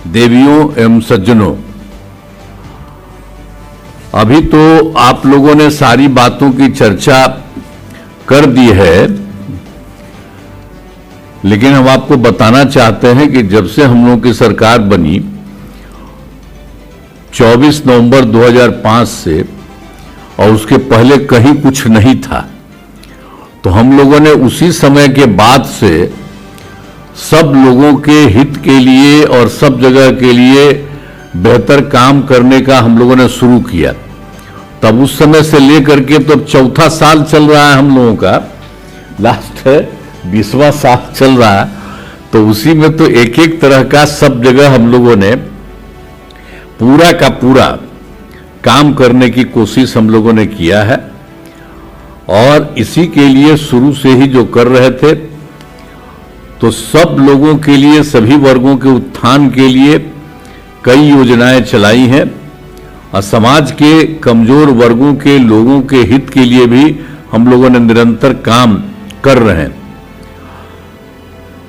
देवियों एवं सज्जनों, अभी तो आप लोगों ने सारी बातों की चर्चा कर दी है, लेकिन हम आपको बताना चाहते हैं कि जब से हम लोगों की सरकार बनी 24 नवंबर 2005 से, और उसके पहले कहीं कुछ नहीं था, तो हम लोगों ने उसी समय के बाद से सब लोगों के हित के लिए और सब जगह के लिए बेहतर काम करने का हम लोगों ने शुरू किया। तब उस समय से लेकर के तो चौथा साल चल रहा है हम लोगों का, लास्ट 20वां साल चल रहा है। तो उसी में तो एक एक तरह का सब जगह हम लोगों ने पूरा का पूरा काम करने की कोशिश हम लोगों ने किया है, और इसी के लिए शुरू से ही जो कर रहे थे, तो सब लोगों के लिए, सभी वर्गों के उत्थान के लिए कई योजनाएं चलाई हैं, और समाज के कमजोर वर्गों के लोगों के हित के लिए भी हम लोगों ने निरंतर काम कर रहे हैं।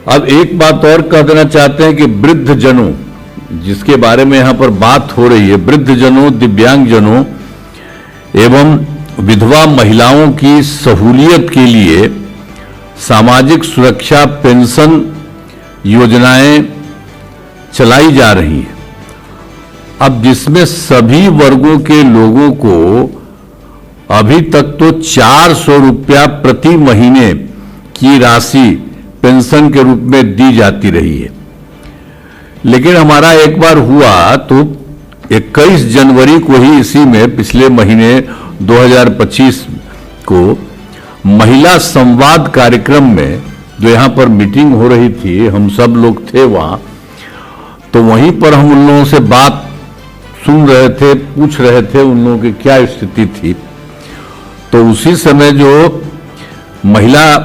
अब एक बात और कह देना चाहते हैं कि वृद्ध जनों, जिसके बारे में यहां पर बात हो रही है, वृद्ध जनों, दिव्यांग जनों एवं विधवा महिलाओं की सहूलियत के लिए सामाजिक सुरक्षा पेंशन योजनाएं चलाई जा रही हैं। अब जिसमें सभी वर्गों के लोगों को अभी तक तो 400 रुपया प्रति महीने की राशि पेंशन के रूप में दी जाती रही है, लेकिन हमारा एक बार हुआ तो 21 जनवरी को ही, इसी में पिछले महीने 2025 को महिला संवाद कार्यक्रम में, जो यहां पर मीटिंग हो रही थी, हम सब लोग थे वहां, तो वहीं पर हम उन लोगों से बात सुन रहे थे, पूछ रहे थे उन लोगों की क्या स्थिति थी। तो उसी समय जो महिला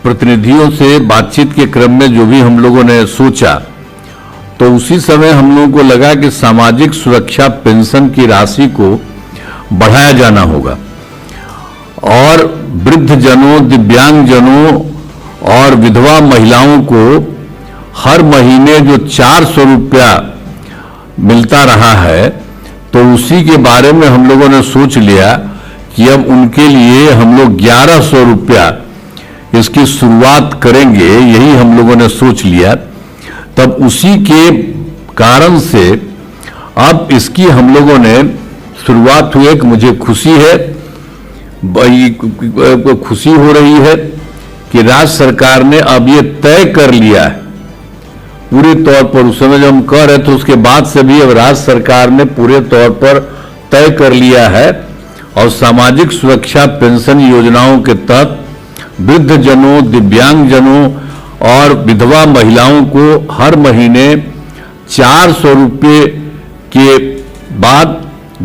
प्रतिनिधियों से बातचीत के क्रम में जो भी हम लोगों ने सोचा, तो उसी समय हम लोगों को लगा कि सामाजिक सुरक्षा पेंशन की राशि को बढ़ाया जाना होगा, और वृद्ध जनों, दिव्यांग जनों और विधवा महिलाओं को हर महीने जो 400 रुपया मिलता रहा है, तो उसी के बारे में हम लोगों ने सोच लिया कि अब उनके लिए हम लोग 1100 रुपया इसकी शुरुआत करेंगे, यही हम लोगों ने सोच लिया। तब उसी के कारण से अब इसकी हम लोगों ने शुरुआत हुई। कि मुझे खुशी है, खुशी हो रही है कि राज्य सरकार ने अब ये तय कर लिया है पूरे तौर पर। उस समय जब हम कह रहे थे उसके बाद से भी अब राज्य सरकार ने पूरे तौर पर तय कर लिया है, और सामाजिक सुरक्षा पेंशन योजनाओं के तहत वृद्ध जनों, दिव्यांग जनों और विधवा महिलाओं को हर महीने 400 रुपये के बाद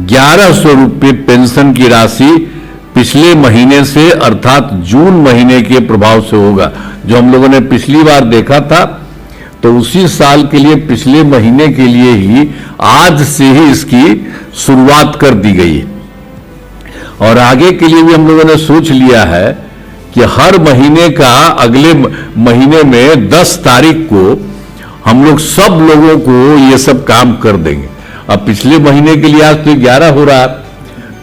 1100 रुपये पेंशन की राशि पिछले महीने से, अर्थात जून महीने के प्रभाव से होगा। जो हम लोगों ने पिछली बार देखा था, तो उसी साल के लिए पिछले महीने के लिए ही आज से ही इसकी शुरुआत कर दी गई है, और आगे के लिए भी हम लोगों ने सोच लिया है कि हर महीने का अगले महीने में 10 तारीख को हम लोग सब लोगों को ये सब काम कर देंगे। अब पिछले महीने के लिए आज तो 11 हो रहा,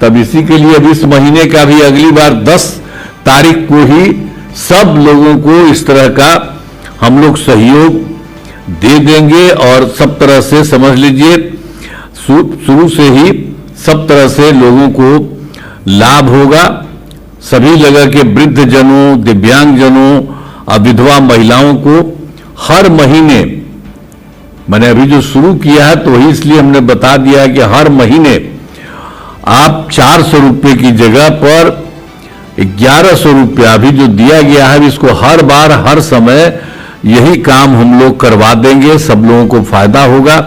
तब इसी के लिए अब इस महीने का भी अगली बार 10 तारीख को ही सब लोगों को इस तरह का हम लोग सहयोग दे देंगे, और सब तरह से समझ लीजिए शुरू से ही सब तरह से लोगों को लाभ होगा। सभी जगह के वृद्ध जनों, दिव्यांग जनों और विधवा महिलाओं को हर महीने, मैंने अभी जो शुरू किया है तो वही इसलिए हमने बता दिया है कि हर महीने आप 400 रुपये की जगह पर 1100 रुपया अभी जो दिया गया है, इसको हर बार हर समय यही काम हम लोग करवा देंगे, सब लोगों को फायदा होगा।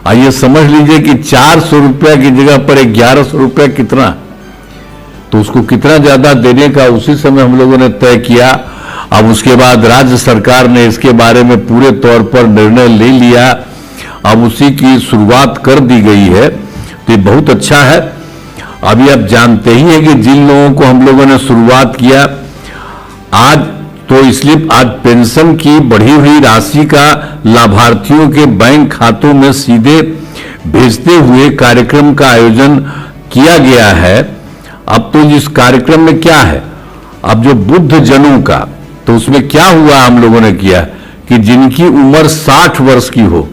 आइए समझ लीजिए कि 400 रुपया की जगह पर 1100 रुपया कितना, तो उसको कितना ज्यादा देने का उसी समय हम लोगों ने तय किया। अब उसके बाद राज्य सरकार ने इसके बारे में पूरे तौर पर निर्णय ले लिया, अब उसी की शुरुआत कर दी गई है। तो ये बहुत अच्छा है। अभी आप जानते ही हैं कि जिन लोगों को हम लोगों ने शुरुआत किया आज, तो इसलिए आज पेंशन की बढ़ी हुई राशि का लाभार्थियों के बैंक खातों में सीधे भेजते हुए कार्यक्रम का आयोजन किया गया है। अब तो इस कार्यक्रम में क्या है, अब जो वृद्ध जनों का, तो उसमें क्या हुआ, हम लोगों ने किया कि जिनकी उम्र 60 वर्ष की हो,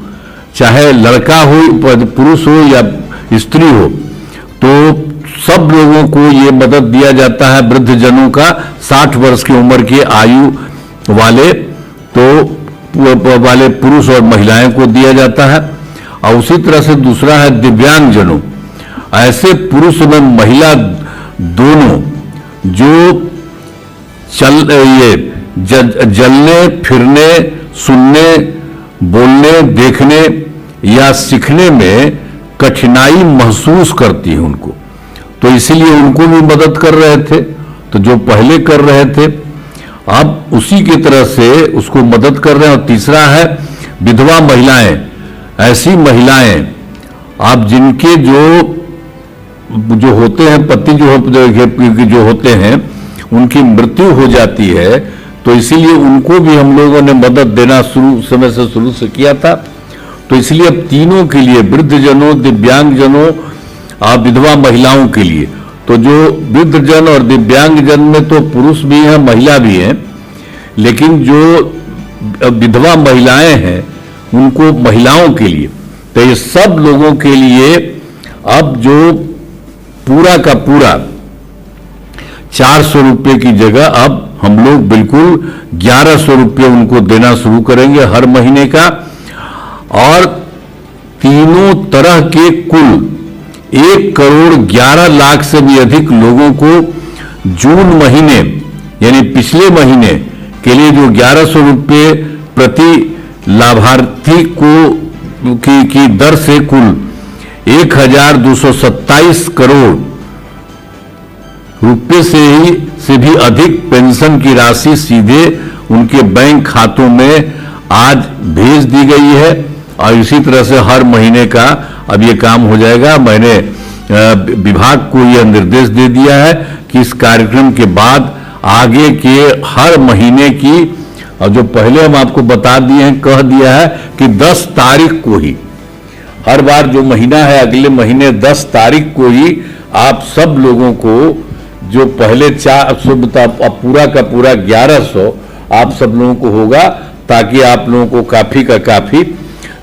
चाहे लड़का हो, पुरुष हो या स्त्री हो, तो सब लोगों को ये मदद दिया जाता है। वृद्ध जनों का 60 वर्ष की उम्र की आयु वाले, तो वाले पुरुष और महिलाएं को दिया जाता है। और उसी तरह से दूसरा है दिव्यांग जनों, ऐसे पुरुष और महिला दोनों जो जलने फिरने, सुनने, बोलने, देखने या सीखने में कठिनाई महसूस करती है उनको, तो इसीलिए उनको भी मदद कर रहे थे। तो जो पहले कर रहे थे अब उसी की तरह से उसको मदद कर रहे हैं। और तीसरा है विधवा महिलाएं, ऐसी महिलाएं आप जिनके जो होते हैं पति जो होते हैं उनकी मृत्यु हो जाती है, तो इसीलिए उनको भी हम लोगों ने मदद देना शुरू से किया था। तो इसलिए अब तीनों के लिए, वृद्ध जनों, दिव्यांग जनों और विधवा महिलाओं के लिए, तो जो वृद्ध जन और दिव्यांग जन में तो पुरुष भी हैं, महिला भी हैं, लेकिन जो विधवा महिलाएं हैं उनको, महिलाओं के लिए, तो ये सब लोगों के लिए अब जो पूरा का पूरा 400 रुपये की जगह अब हम लोग बिल्कुल 1100 रुपये उनको देना शुरू करेंगे हर महीने का। और तीनों तरह के कुल 1,11,00,000 से भी अधिक लोगों को जून महीने यानी पिछले महीने के लिए जो 1100 रुपये प्रति लाभार्थी की दर से कुल 1,227 करोड़ रुपये से भी अधिक पेंशन की राशि सीधे उनके बैंक खातों में आज भेज दी गई है। और इसी तरह से हर महीने का अब ये काम हो जाएगा। मैंने विभाग को यह निर्देश दे दिया है कि इस कार्यक्रम के बाद आगे के हर महीने की, और जो पहले हम आपको बता दिए हैं, कह दिया है कि 10 तारीख को ही, हर बार जो महीना है अगले महीने 10 तारीख को ही आप सब लोगों को जो पहले 400 पूरा का पूरा 1100 आप सब लोगों को होगा, ताकि आप लोगों को काफी का काफी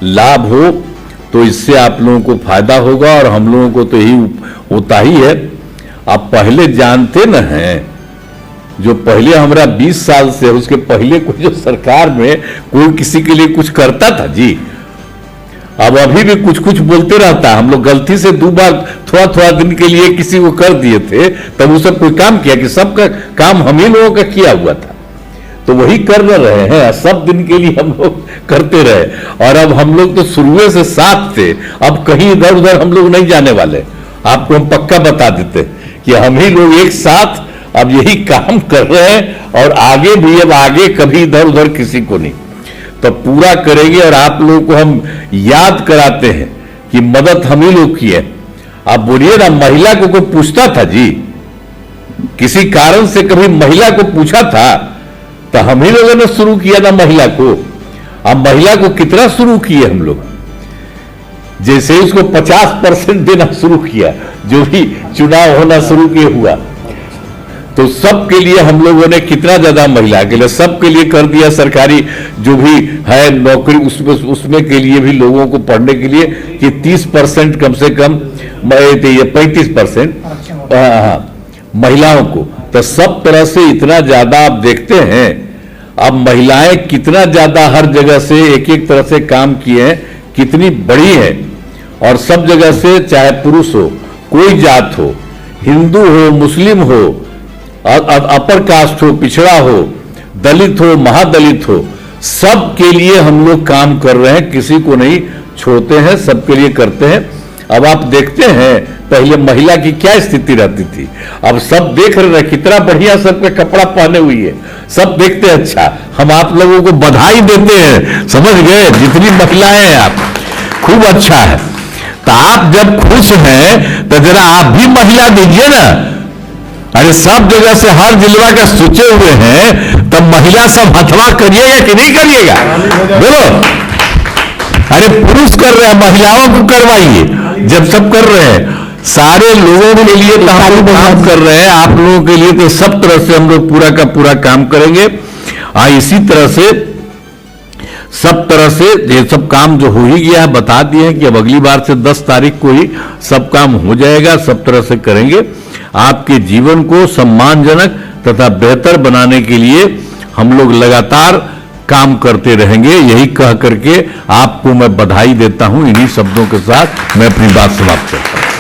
लाभ हो। तो इससे आप लोगों को फायदा होगा और हम लोगों को तो यही होता ही है। आप पहले जानते न हैं, जो पहले हमारा 20 साल से, उसके पहले कोई जो सरकार में कोई किसी के लिए कुछ करता था जी, अब अभी भी कुछ कुछ बोलते रहता। हम लोग गलती से 2 बार थोड़ा थोड़ा दिन के लिए किसी को कर दिए थे, तब उसने कोई काम किया कि सबका काम हम ही लोगों का किया हुआ था, तो वही कर रहे हैं। सब दिन के लिए हम लोग करते रहे, और अब हम लोग तो शुरू से साथ थे, अब कहीं इधर उधर हम लोग नहीं जाने वाले। आपको हम पक्का बता देते कि हम ही लोग एक साथ अब यही काम कर रहे हैं, और आगे भी, अब आगे कभी इधर उधर किसी को नहीं, तो पूरा करेंगे। और आप लोगों को हम याद कराते हैं कि मदद हम ही लोग की है। आप बोलिए ना, महिला को कोई पूछता था जी, किसी कारण से कभी महिला को पूछा था, तो हम ही लोगों ने शुरू किया था महिला को। अब महिला को कितना शुरू किए हम लोग, जैसे ही उसको 50% देना शुरू किया, जो भी चुनाव होना शुरू किए हुआ, तो सबके लिए हम लोगों ने कितना ज्यादा महिला के लिए, सबके लिए कर दिया। सरकारी जो भी है नौकरी, उसमें के लिए भी लोगों को पढ़ने के लिए कि 30% कम से कम, 35% महिलाओं को, तो सब तरह से इतना ज्यादा आप देखते हैं। अब महिलाएं कितना ज्यादा हर जगह से एक एक तरह से काम किए हैं, कितनी बड़ी है, और सब जगह से, चाहे पुरुष हो, कोई जात हो, हिंदू हो, मुस्लिम हो, अपर कास्ट हो, पिछड़ा हो, दलित हो, महादलित हो, सबके लिए हम लोग काम कर रहे हैं, किसी को नहीं छोड़ते हैं, सबके लिए करते हैं। अब आप देखते हैं पहले महिला की क्या स्थिति रहती थी, अब सब देख रहे हैं कितना बढ़िया सबका कपड़ा पहने हुई है, सब देखते हैं। अच्छा, हम आप लोगों को बधाई देते हैं, समझ गए, जितनी महिलाएं हैं आप, खूब अच्छा है। तो आप जब खुश हैं तो जरा आप भी महिला दीजिए ना। अरे सब जगह से हर जिलवा का सोचे हुए हैं, तब महिला सब हथवा करिएगा कि नहीं करिएगा? बोलो। अरे पुरुष कर रहे हैं, महिलाओं को करवाइए। जब सब कर रहे हैं, सारे लोगों के लिए तो हम लोग काम कर रहे हैं, आप लोगों के लिए तो सब तरह से हम लोग पूरा का पूरा काम करेंगे। इसी तरह से सब तरह से ये सब काम जो हो ही गया है, बता दिए हैं कि अब अगली बार से 10 तारीख को ही सब काम हो जाएगा। सब तरह से करेंगे। आपके जीवन को सम्मानजनक तथा बेहतर बनाने के लिए हम लोग लगातार काम करते रहेंगे। यही कह करके आपको मैं बधाई देता हूं। इन्हीं शब्दों के साथ मैं अपनी बात समाप्त करता हूं।